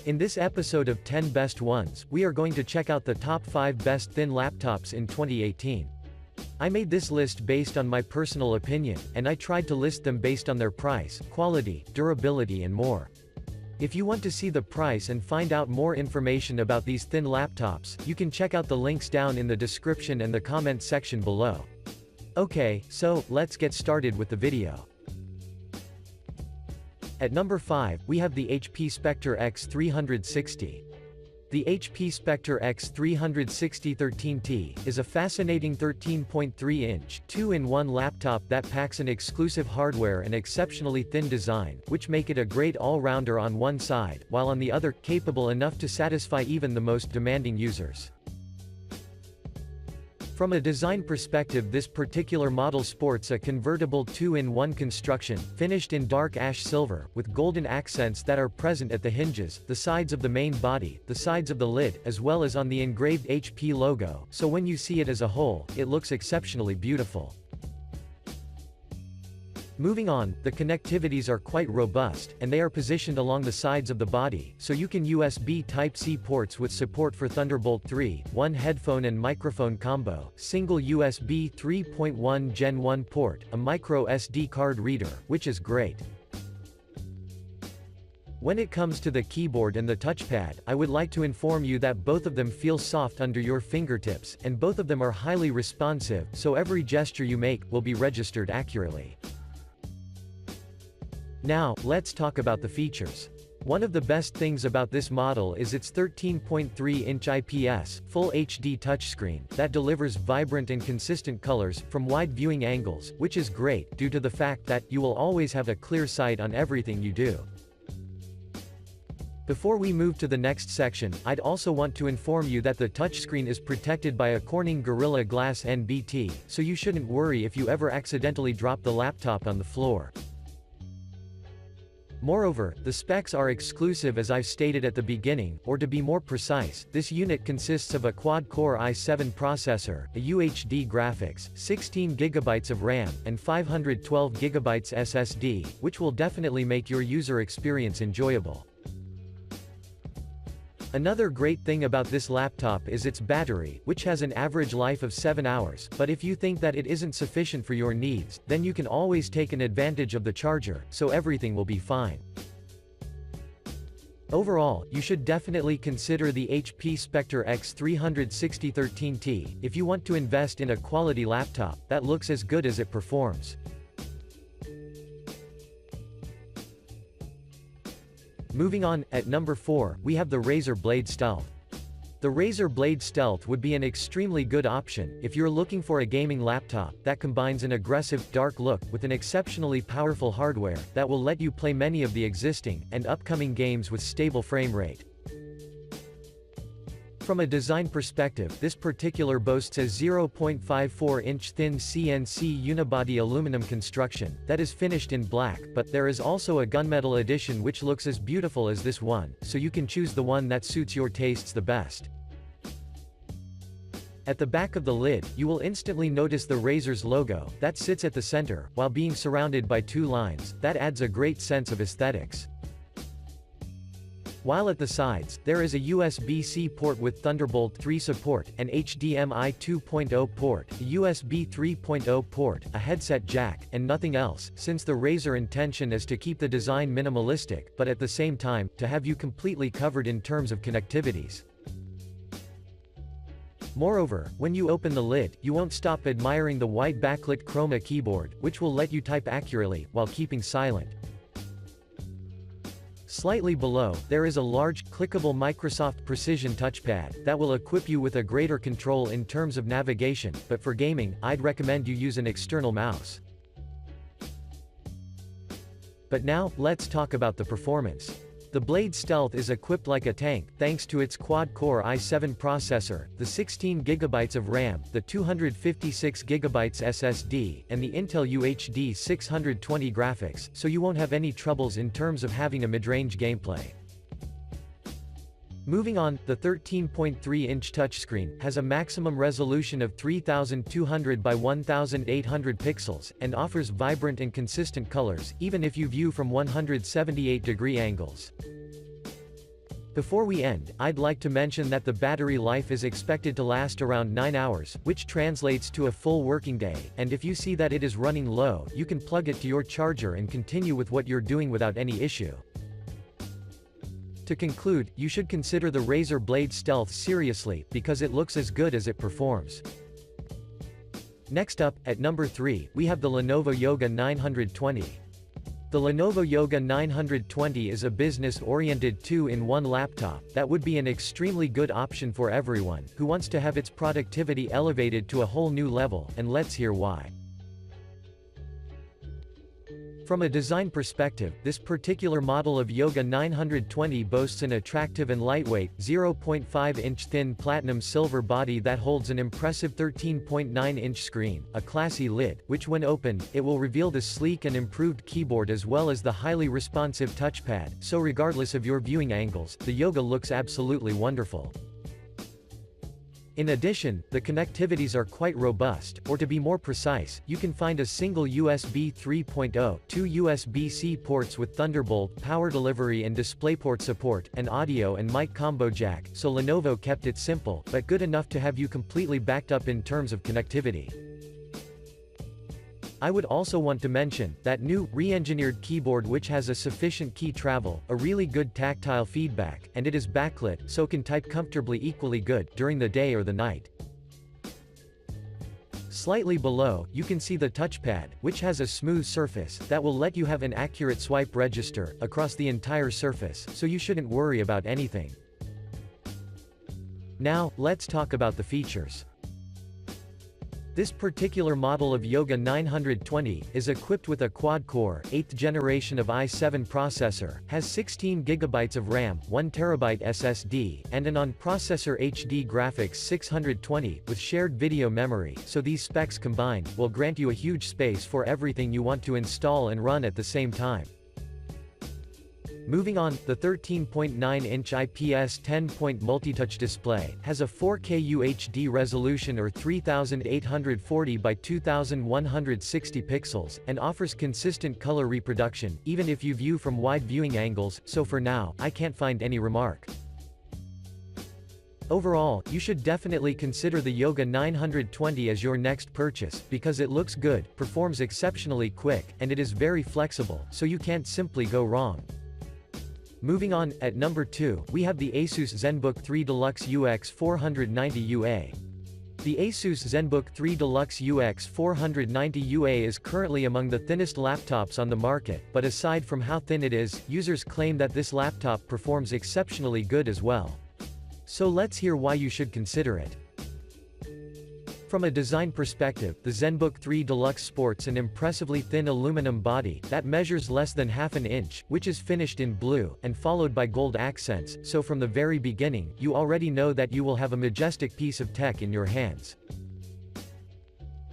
In this episode of 10 Best Ones, we are going to check out the top 5 best thin laptops in 2018. I made this list based on my personal opinion, and I tried to list them based on their price, quality, durability and more. If you want to see the price and find out more information about these thin laptops, you can check out the links down in the description and the comment section below. Okay, so, let's get started with the video. At number 5, we have the HP Spectre X360. The HP Spectre X360 13T is a fascinating 13.3-inch, 2-in-1 laptop that packs an exclusive hardware and exceptionally thin design, which make it a great all-rounder on one side, while on the other, capable enough to satisfy even the most demanding users. From a design perspective, this particular model sports a convertible 2-in-1 construction, finished in dark ash silver, with golden accents that are present at the hinges, the sides of the main body, the sides of the lid, as well as on the engraved HP logo, so when you see it as a whole, it looks exceptionally beautiful. Moving on, the connectivities are quite robust, and they are positioned along the sides of the body, so you can USB Type-C ports with support for Thunderbolt 3, one headphone and microphone combo, single USB 3.1 Gen 1 port, a micro SD card reader, which is great. When it comes to the keyboard and the touchpad, I would like to inform you that both of them feel soft under your fingertips, and both of them are highly responsive, so every gesture you make will be registered accurately. Now, let's talk about the features. One of the best things about this model is its 13.3-inch IPS, Full HD touchscreen, that delivers vibrant and consistent colors, from wide viewing angles, which is great, due to the fact that, you will always have a clear sight on everything you do. Before we move to the next section, I'd also want to inform you that the touchscreen is protected by a Corning Gorilla Glass NBT, so you shouldn't worry if you ever accidentally drop the laptop on the floor. Moreover, the specs are exclusive as I've stated at the beginning, or to be more precise, this unit consists of a quad-core i7 processor, a UHD graphics, 16GB of RAM, and 512GB SSD, which will definitely make your user experience enjoyable. Another great thing about this laptop is its battery, which has an average life of 7 hours, but if you think that it isn't sufficient for your needs, then you can always take an advantage of the charger, so everything will be fine. Overall, you should definitely consider the HP Spectre X360 13T, if you want to invest in a quality laptop that looks as good as it performs. Moving on, at number 4, we have the Razer Blade Stealth. The Razer Blade Stealth would be an extremely good option, if you're looking for a gaming laptop that combines an aggressive, dark look with an exceptionally powerful hardware that will let you play many of the existing and upcoming games with stable frame rate. From a design perspective, this particular boasts a 0.54-inch thin CNC unibody aluminum construction, that is finished in black, but there is also a gunmetal edition which looks as beautiful as this one, so you can choose the one that suits your tastes the best. At the back of the lid, you will instantly notice the Razer's logo, that sits at the center, while being surrounded by two lines, that adds a great sense of aesthetics. While at the sides, there is a USB-C port with Thunderbolt 3 support, an HDMI 2.0 port, a USB 3.0 port, a headset jack, and nothing else, since the Razer intention is to keep the design minimalistic, but at the same time, to have you completely covered in terms of connectivities. Moreover, when you open the lid, you won't stop admiring the white backlit Chroma keyboard, which will let you type accurately, while keeping silent. Slightly below, there is a large, clickable Microsoft Precision touchpad, that will equip you with a greater control in terms of navigation, but for gaming, I'd recommend you use an external mouse. But now, let's talk about the performance. The Blade Stealth is equipped like a tank, thanks to its quad-core i7 processor, the 16GB of RAM, the 256GB SSD, and the Intel UHD 620 graphics, so you won't have any troubles in terms of having a mid-range gameplay. Moving on, the 13.3-inch touchscreen has a maximum resolution of 3200 by 1800 pixels, and offers vibrant and consistent colors, even if you view from 178-degree angles. Before we end, I'd like to mention that the battery life is expected to last around 9 hours, which translates to a full working day, and if you see that it is running low, you can plug it to your charger and continue with what you're doing without any issue. To conclude, you should consider the Razer Blade Stealth seriously, because it looks as good as it performs. Next up, at number 3, we have the Lenovo Yoga 920. The Lenovo Yoga 920 is a business-oriented 2-in-1 laptop that would be an extremely good option for everyone who wants to have its productivity elevated to a whole new level, and let's hear why. From a design perspective, this particular model of Yoga 920 boasts an attractive and lightweight, 0.5-inch thin platinum silver body that holds an impressive 13.9-inch screen, a classy lid, which when opened, it will reveal the sleek and improved keyboard as well as the highly responsive touchpad, so regardless of your viewing angles, the Yoga looks absolutely wonderful. In addition, the connectivities are quite robust, or to be more precise, you can find a single USB 3.0, 2 USB-C ports with Thunderbolt, power delivery and DisplayPort support, an audio and mic combo jack, so Lenovo kept it simple, but good enough to have you completely backed up in terms of connectivity. I would also want to mention that new, re-engineered keyboard which has a sufficient key travel, a really good tactile feedback, and it is backlit, so can type comfortably equally good, during the day or the night. Slightly below, you can see the touchpad, which has a smooth surface, that will let you have an accurate swipe register, across the entire surface, so you shouldn't worry about anything. Now, let's talk about the features. This particular model of Yoga 920 is equipped with a quad-core, 8th generation of i7 processor, has 16 GB of RAM, 1 TB SSD, and an on-processor HD graphics 620, with shared video memory, so these specs combined, will grant you a huge space for everything you want to install and run at the same time. Moving on, the 13.9-inch IPS 10-point multi-touch display has a 4K UHD resolution or 3840 by 2160 pixels, and offers consistent color reproduction, even if you view from wide viewing angles, so for now, I can't find any remark. Overall, you should definitely consider the Yoga 920 as your next purchase, because it looks good, performs exceptionally quick, and it is very flexible, so you can't simply go wrong. Moving on, at number 2, we have the Asus ZenBook 3 Deluxe UX 490 UA. The Asus ZenBook 3 Deluxe UX 490 UA is currently among the thinnest laptops on the market, but aside from how thin it is, users claim that this laptop performs exceptionally good as well. So let's hear why you should consider it. From a design perspective, the ZenBook 3 Deluxe sports an impressively thin aluminum body that measures less than half an inch, which is finished in blue, and followed by gold accents, so from the very beginning, you already know that you will have a majestic piece of tech in your hands.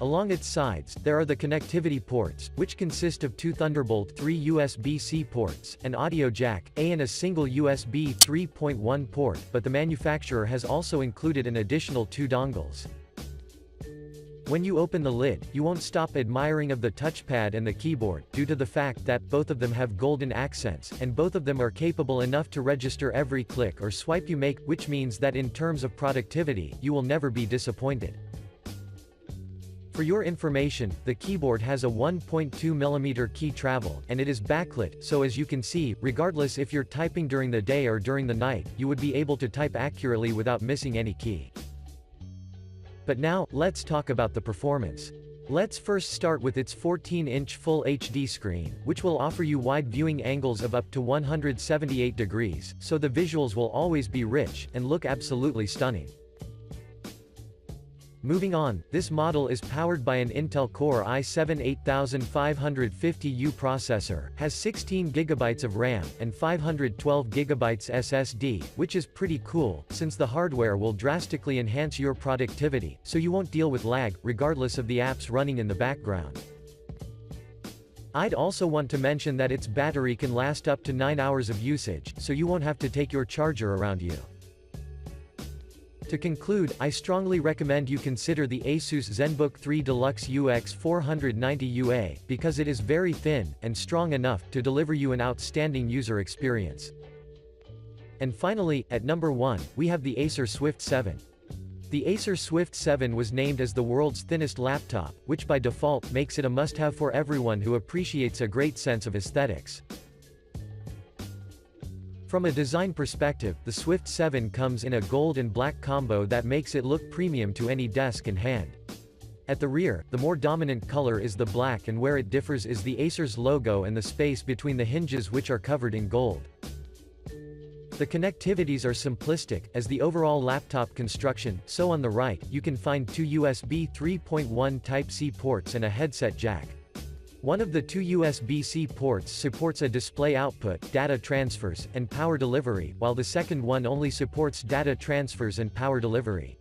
Along its sides, there are the connectivity ports, which consist of 2 Thunderbolt 3 USB-C ports, an audio jack, and a single USB 3.1 port, but the manufacturer has also included an additional 2 dongles. When you open the lid, you won't stop admiring of the touchpad and the keyboard, due to the fact that both of them have golden accents, and both of them are capable enough to register every click or swipe you make, which means that in terms of productivity, you will never be disappointed. For your information, the keyboard has a 1.2mm key travel, and it is backlit, so as you can see, regardless if you're typing during the day or during the night, you would be able to type accurately without missing any key. But now, let's talk about the performance. Let's first start with its 14-inch Full HD screen, which will offer you wide viewing angles of up to 178 degrees, so the visuals will always be rich, and look absolutely stunning. Moving on, this model is powered by an Intel Core i7 8550U processor, has 16 GB of RAM, and 512 GB SSD, which is pretty cool, since the hardware will drastically enhance your productivity, so you won't deal with lag, regardless of the apps running in the background. I'd also want to mention that its battery can last up to 9 hours of usage, so you won't have to take your charger around you. To conclude, I strongly recommend you consider the Asus ZenBook 3 Deluxe UX 490 UA, because it is very thin, and strong enough to deliver you an outstanding user experience. And finally, at number 1, we have the Acer Swift 7. The Acer Swift 7 was named as the world's thinnest laptop, which by default makes it a must-have for everyone who appreciates a great sense of aesthetics. From a design perspective, the Swift 7 comes in a gold and black combo that makes it look premium to any desk in hand. At the rear, the more dominant color is the black, and where it differs is the Acer's logo and the space between the hinges, which are covered in gold. The connectivities are simplistic, as the overall laptop construction, so on the right, you can find two USB 3.1 Type-C ports and a headset jack. One of the two USB-C ports supports a display output, data transfers, and power delivery, while the second one only supports data transfers and power delivery.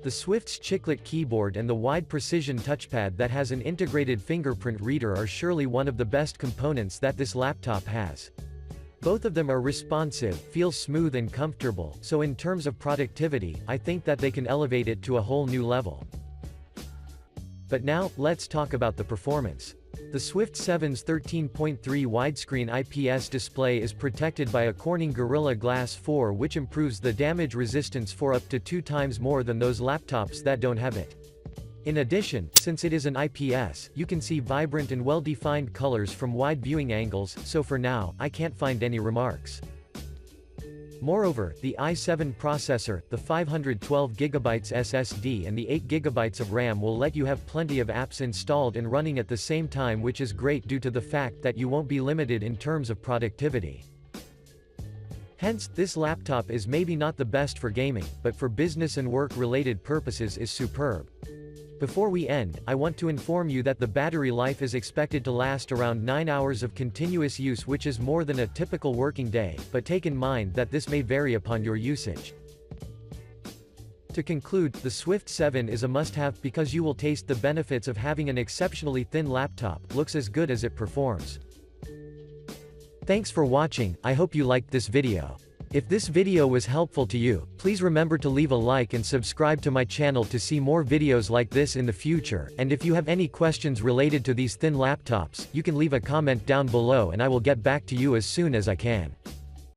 The Swift's chiclet keyboard and the wide precision touchpad that has an integrated fingerprint reader are surely one of the best components that this laptop has. Both of them are responsive, feel smooth and comfortable, so in terms of productivity, I think that they can elevate it to a whole new level. But now, let's talk about the performance. The Swift 7's 13.3 widescreen IPS display is protected by a Corning Gorilla Glass 4, which improves the damage resistance for up to 2 times more than those laptops that don't have it. In addition, since it is an IPS, you can see vibrant and well-defined colors from wide viewing angles, so for now, I can't find any remarks. Moreover, the i7 processor, the 512GB SSD and the 8GB of RAM will let you have plenty of apps installed and running at the same time, which is great due to the fact that you won't be limited in terms of productivity. Hence, this laptop is maybe not the best for gaming, but for business and work-related purposes is superb. Before we end, I want to inform you that the battery life is expected to last around 9 hours of continuous use, which is more than a typical working day, but take in mind that this may vary upon your usage. To conclude, the Swift 7 is a must-have because you will taste the benefits of having an exceptionally thin laptop, looks as good as it performs. Thanks for watching, I hope you liked this video. If this video was helpful to you, please remember to leave a like and subscribe to my channel to see more videos like this in the future, and if you have any questions related to these thin laptops, you can leave a comment down below and I will get back to you as soon as I can.